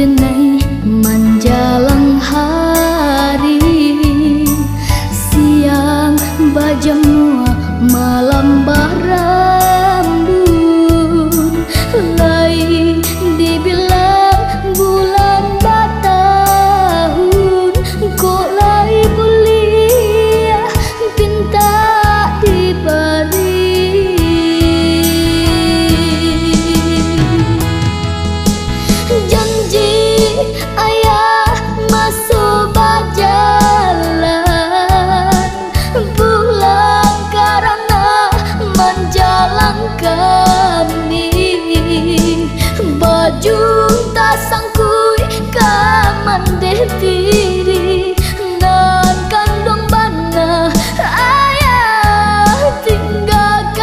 denai menjelang hari, siang bajemua malam barambun, lai dibilang bulan batahun, kok lai kuliah pinta diberi. Janji ayah masuk berjalan, pulang karena menjalang kami, baju tak sangkui kamandeh diri, nan kandung bana ayah tinggalkan.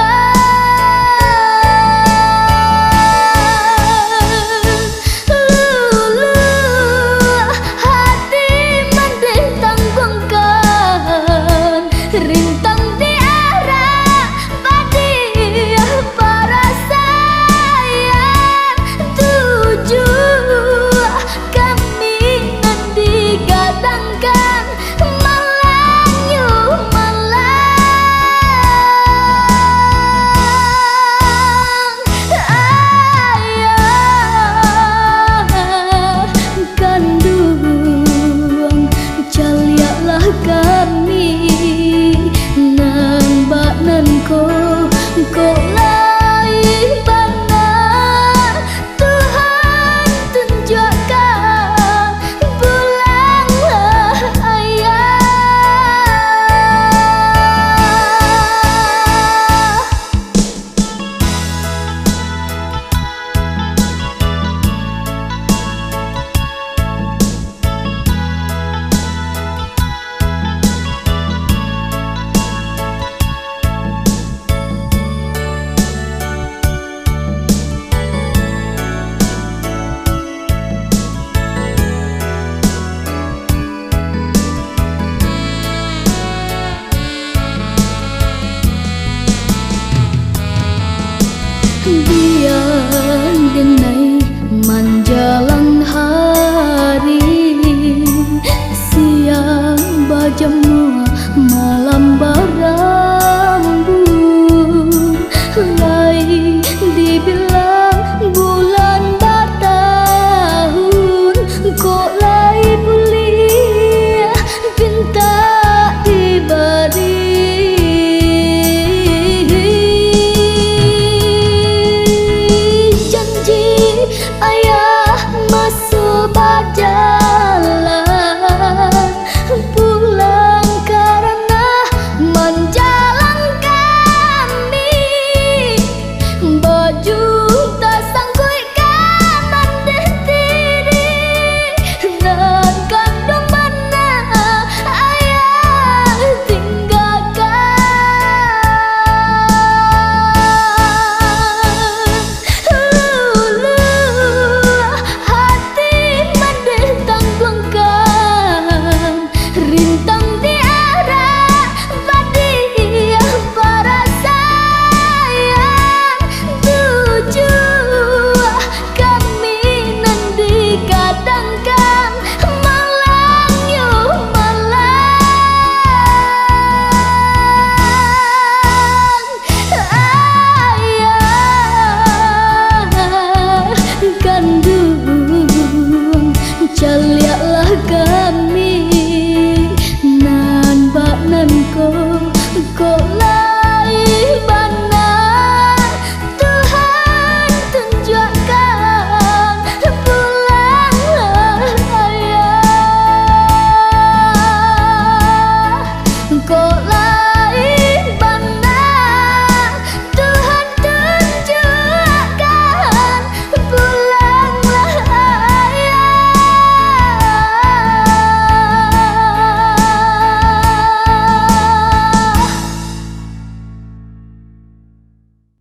Rintang di arah padi para sayang, tujuh kami nanti gadangkan malang yuk malang. Ayah kandung calialah kami, ko lai benar Tuhan tunjukkan, pulanglah ayah. Biar denai menjelang hari, siang bajemua